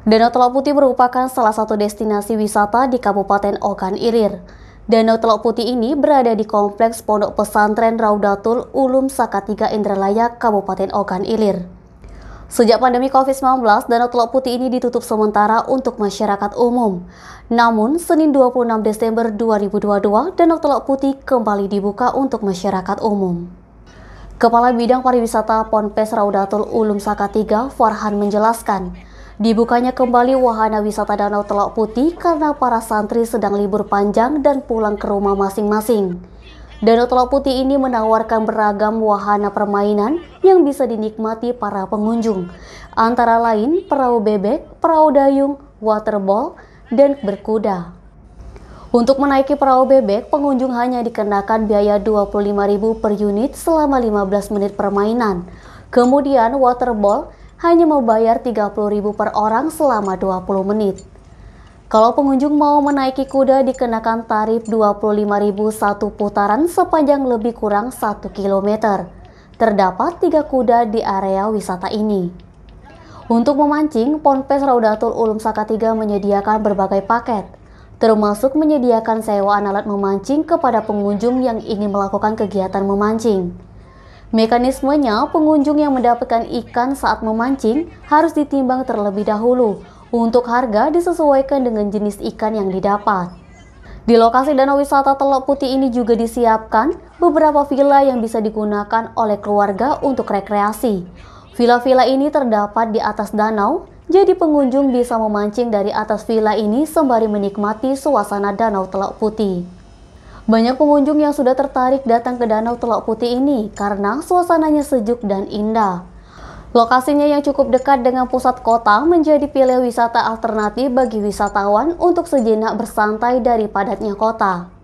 Danau Teluk Putih merupakan salah satu destinasi wisata di Kabupaten Ogan Ilir. Danau Teluk Putih ini berada di Kompleks Pondok Pesantren Raudatul Ulum Salatiga Indralaya, Kabupaten Ogan Ilir. Sejak pandemi COVID-19, Danau Teluk Putih ini ditutup sementara untuk masyarakat umum. Namun, Senin 26 Desember 2022, Danau Teluk Putih kembali dibuka untuk masyarakat umum. Kepala Bidang Pariwisata Ponpes Raudatul Ulum Salatiga, Farhan menjelaskan, dibukanya kembali wahana wisata Danau Teluk Putih karena para santri sedang libur panjang dan pulang ke rumah masing-masing. Danau Teluk Putih ini menawarkan beragam wahana permainan yang bisa dinikmati para pengunjung, antara lain perahu bebek, perahu dayung, waterball, dan berkuda. Untuk menaiki perahu bebek, pengunjung hanya dikenakan biaya Rp25.000 per unit selama 15 menit permainan. Kemudian waterball hanya membayar Rp30.000 per orang selama 20 menit. Kalau pengunjung mau menaiki kuda dikenakan tarif Rp25.000 satu putaran sepanjang lebih kurang 1 km. Terdapat 3 kuda di area wisata ini. Untuk memancing, Ponpes Raudatul Ulum Salatiga menyediakan berbagai paket, termasuk menyediakan sewaan alat memancing kepada pengunjung yang ingin melakukan kegiatan memancing. Mekanismenya, pengunjung yang mendapatkan ikan saat memancing harus ditimbang terlebih dahulu. Untuk harga disesuaikan dengan jenis ikan yang didapat. Di lokasi Danau Wisata Teluk Putih ini juga disiapkan beberapa villa yang bisa digunakan oleh keluarga untuk rekreasi. Villa-villa ini terdapat di atas danau, jadi pengunjung bisa memancing dari atas villa ini sembari menikmati suasana Danau Teluk Putih. Banyak pengunjung yang sudah tertarik datang ke Danau Teluk Putih ini karena suasananya sejuk dan indah. Lokasinya yang cukup dekat dengan pusat kota menjadi pilihan wisata alternatif bagi wisatawan untuk sejenak bersantai dari padatnya kota.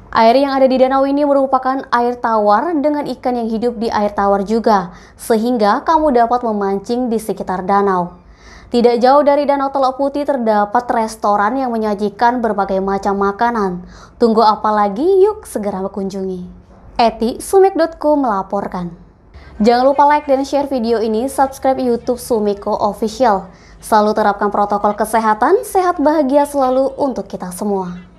Air yang ada di danau ini merupakan air tawar dengan ikan yang hidup di air tawar juga, sehingga kamu dapat memancing di sekitar danau. Tidak jauh dari Danau Teluk Putih terdapat restoran yang menyajikan berbagai macam makanan. Tunggu apa lagi? Yuk segera mengunjungi. Eti, Sumik.co melaporkan. Jangan lupa like dan share video ini, subscribe YouTube Sumiko Official. Selalu terapkan protokol kesehatan, sehat bahagia selalu untuk kita semua.